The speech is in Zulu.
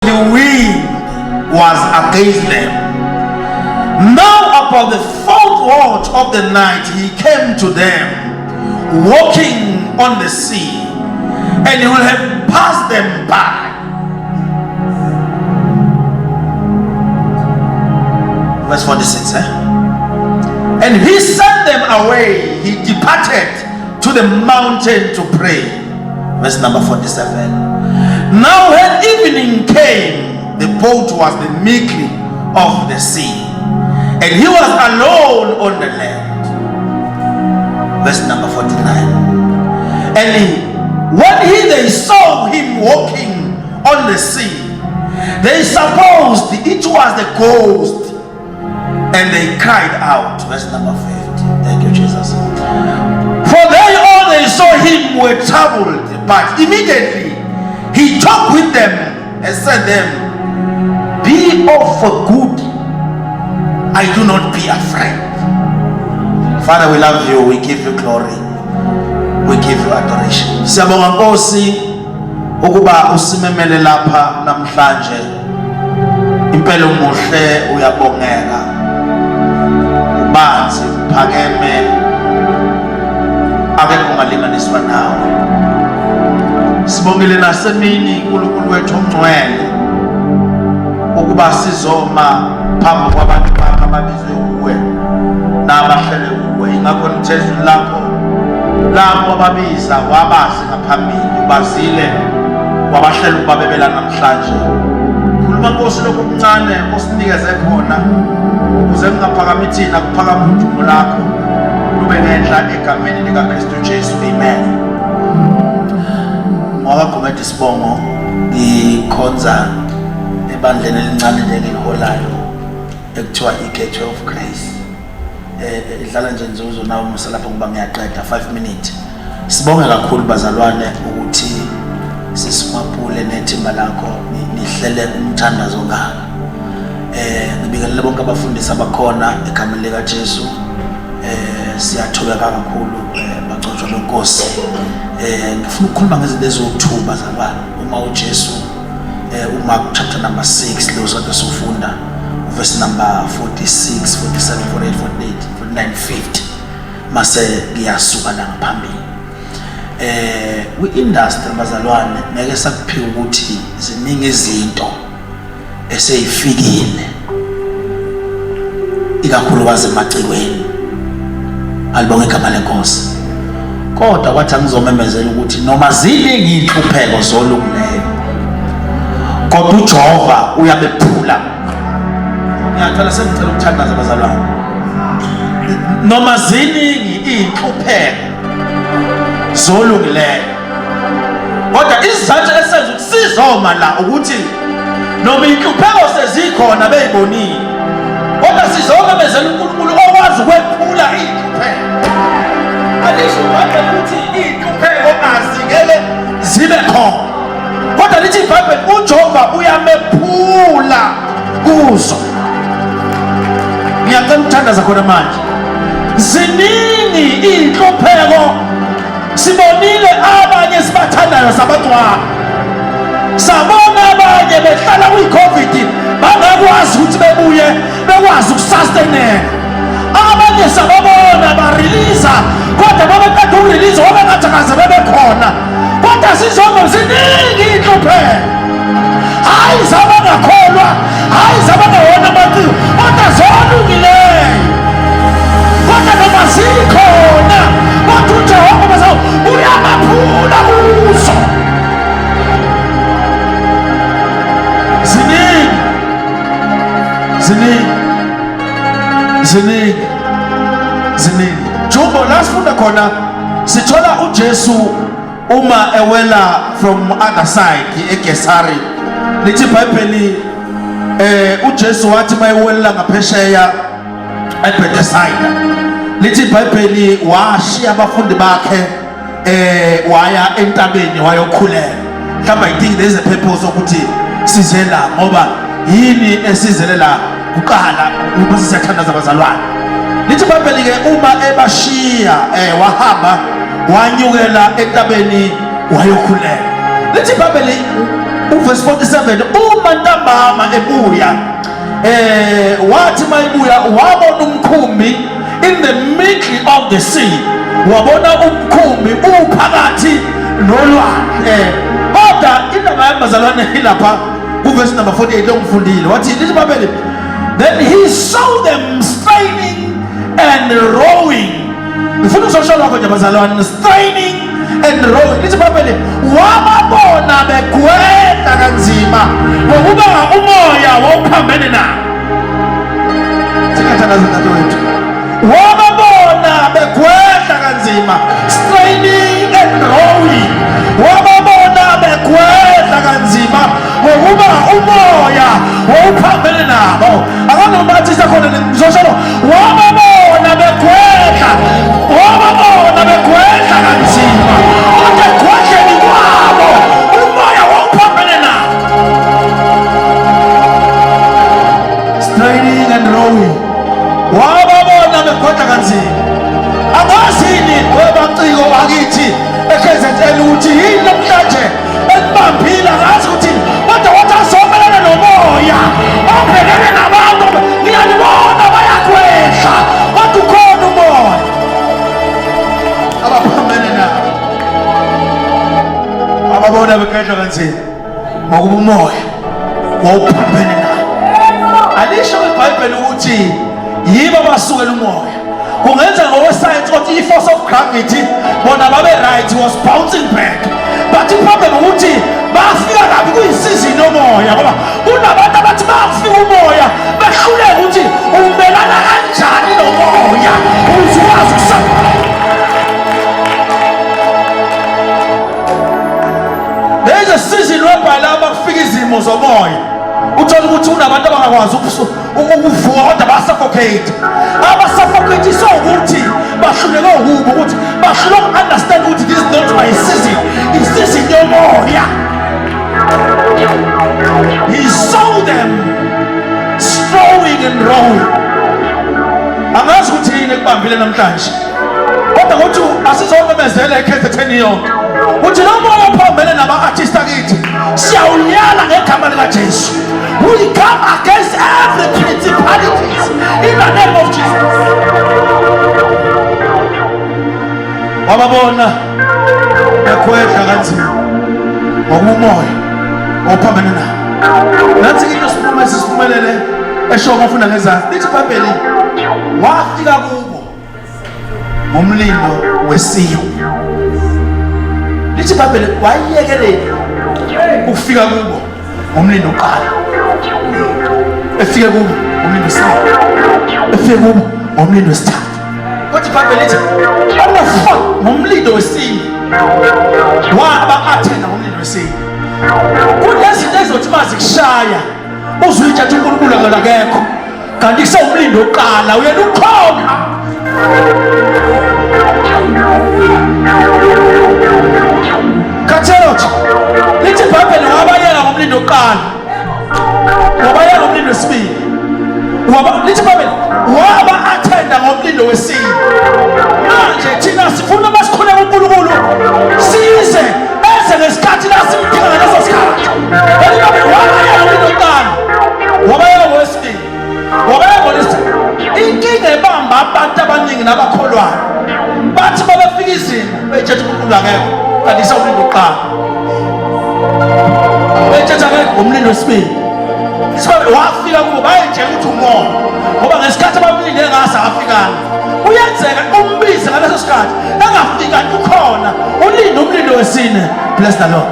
the wind was against them. Now about the fourth watch of the night he came to them, walking on the sea, and he will have passed them by. Verse 46. And he sent them away. He departed to the mountain to pray. Verse number 47. Now when evening came, the boat was the middle of the sea, and he was alone on the land. Verse number 49. And when they saw him walking on the sea, they supposed it was the ghost, and they cried out. Verse number 50. Thank you, Jesus. For they saw him were troubled, but immediately he talked with them and said them, be of good, I do not be afraid. Father, we love you, we give you glory, we give you adoration. Siyabonga Nkosi ukuba usimemele lapha namhlanje. Impela umuhle, uyabongeka, ubanzi, uphakeme, akekho ongalinganiswa nawe. Sibongile nasemini uNkulunkulu wethu ongcwele ukuba sizoma phambi kwabantu bakho ababizwe kuwe nabahlele kuwe. Ingakho nithezulu lakho labo ababiza wabazi ngaphambili, ubazile wabahlela ukubabebela namhlanje. Khuluma Nkosi lokho okuncane osinikeze khona, ukuze kungaphakami thina kuphakama udumo lakho lube ngenhla egameni likaKristu Jesu. Amen. Ngakho isibongo ngikhonza ebandleni elincane lengiholayo ekuthiwa iGateway of Grace. Idlala nje nzuzo nawe musalapha ngoba ngiyaqeda 5 minutes. Sibonge kakhulu bazalwane ukuthi sisimapule nethimba lakho nihlele umthandazo ngaka. Ngibingelela bonke abafundisi abakhona egameni lika Jesu. Siyathokoza kakhulu bagcotshwa lenkosi. Ngifuna ukukhuluma ngezinto ezokuthuba zabana. Uma uJesu uMark chapter number 6 lo sonke sifunda verse number 46, 47, 48, 48, 49, 50 mase ngiyasuka la ngaphambili. Kwi-industry bazalwane ngeke sakuphiwa ukuthi ziningi izinto eseyifikile ikakhulukazi emacikweni. Alibonge igama lenkosi. Kodwa kwathi angizomemezela ukuthi noma ziningi inhlupheko zolungileyo, kodwa uJehova uyabephula. Ngiyacela sengicela ukuthandaza bazalwane. Noma ziningi inhlupheko zolungileyo, kodwa isizathu esenza ukuthi sizoma la ukuthi noma inhlupheko sezikhona beyibonile, kodwa sizomemezela uNkulunkulu okwazi ukwephula inhlupheko. Alisho ukuthi inhlupheko azingeke zibe khona, kodwa lithi iBhayibheli uJehova uyamephula kuzo. Ngiyacela ukuthandaza khona manje. Ziningi inhlupheko sibonile abanye sibathandayo sabantwana, sabona abanye behlala kwi-COVID bangakwazi ukuthi bebuye bekwazi ukusustaineka. Abanye sababona bareleasa kodwa babekade ukureleasa wabengathi akaze bebekhona, kodwa sizonke ziningi inhlupheko. Hayi zabangakholwa, hayi zabangawona abantu, kodwa zolungileyo, kodwa noma zikhona kodwa uJehova bazayo uyabaphula kuzo. Ziningi. Jumbo lasifunda khona sithola uJesu uma ewela from other side eGesari. Lithi iBhayibheli uJesu wathi mayewelela ngaphesheya eBethsaida. Lithi iBhayibheli washiya abafundi bakhe waya entabeni wayokhulela. Mhlawumbe I think there is a purpose ukuthi size la ngoba yini esizele la kuqala ubese siyathandaza abazalwane. Lithi iBhayibheli ke uma ebashiya wahamba wanyukela entabeni wayokhulela. Lithi iBhayibheli uverse 47 uma ntambama ebuya wathi mayibuya wabona umkhumbi in the middle of the sea, wabona umkhumbi uphakathi nolwandle. Kodwa indaba yabazalwane ilapha kuverse number 48 longifundile wathi lithi babeli, then he saw them straining and rowing. Ngifuna uzosho lokho nje bazalwane, straining and rowing. Lithi babeli wababona begweda kanzima ngokuba umoya wawuphambene nabo. Singathandaza dadewethu, wababona begweda kanzima, straining and rowing. Wababona begweda kanzima ngokuba umoya wawuphambene nabo. Akanomathisa khona ngizosho wababona begweda, wababona begweda kanzima, kodwa egwedeni kwabo umoya wawuphambene nabo. Straining and rowing, wababona begweda kanzima. Angazini webaciko bakithi eKZN ukuthi yini namhlanje ekubambile ngazi ukuthi kodwa wathi asomelana nomoya obhekene nabantu. Ngiyalibona bayakwehla kodwa ukhona umoya abaphambene nabo, ababona begedla kanzima ngokuba umoya wawuphambene nabo. Alisho iBhayibheli ukuthi yibo abasukela umoya. Kungenza ngokwesayensi ukuthi i-force of gravity bona babe right was bouncing back, but iproblem ukuthi bafika kabi kuyisizini yomoya, ngoba kunabantu abathi bafika umoya behluleka ukuthi umelana kanjani nomoya ukuze ukwazi ukusaba. There is a season whereby laba kufika izimo zomoya uthola ukuthi unabantu abangakwazi ukuvuka kodwa basuffocate. Abasuffocate so ukuthi bahluleke ukuba ukuthi bahluleke understand ukuthi this is not my season, season yomoya. He saw them strolling and rowing. Angazi ukuthi yini ekubambile namhlanje, kodwa ukuthi asizomemezela eKZN yonke uthi lo moya ophambene nama-artist akithi siyawunyala ngegama likaJesu. We come against every principalities in the name of Jesus. Wababona bekwehla kanzima ngokuba umoya ophambene nabo. Nansi into siphumelele esho ngofuna ngezansi. Lithi iBhayibheli wafika kubo ngomlindo wesiyo. Lithi iBhayibheli wayekelele ukufika kubo ngomlindo oqala, efike kubo ngomlindo wesibili, efike kubo ngomlindo wesithathu. Kodwa iBhayibheli lithi abafika ngomlindo wesine waba-athenda ngomlindo wesine. Kunezinto ezothi mazikushaya uzuyitsha ukuthi uNkulunkulu akekho, kanti kusewumlindo oqala uyena ukhona. Khathelothe lithi iBhayibheli wabayeka ngomlindo oqala, wabayeka ngomlindo wesibili, lithi iBhayibheli waba-athenda ngomlindo wesine. Manje thina sifuna masikhuleka uNkulunkulu size eze ngesikhathi la simdinga ngaleso sikhathi. Wabayeka ngomlindo oqala, wabayeka ngowesibili, wabayeka ngolesithathu. Inkinga ebamba abantu abaningi nabakholwayo bathi babefika izimo beyithetha uNkulunkulu akekho, kanti isawumlindo oqala. Beyithetha akekho ngomlindo wesibili, wafika kubo bayetshela ukuthi umoya, ngoba ngesikhathi abamlinde engase afikanga. Kuyenzeka umbize ngaleso sikhathi engafika ukhona ulinde umlindo wesine. Bless the Lord.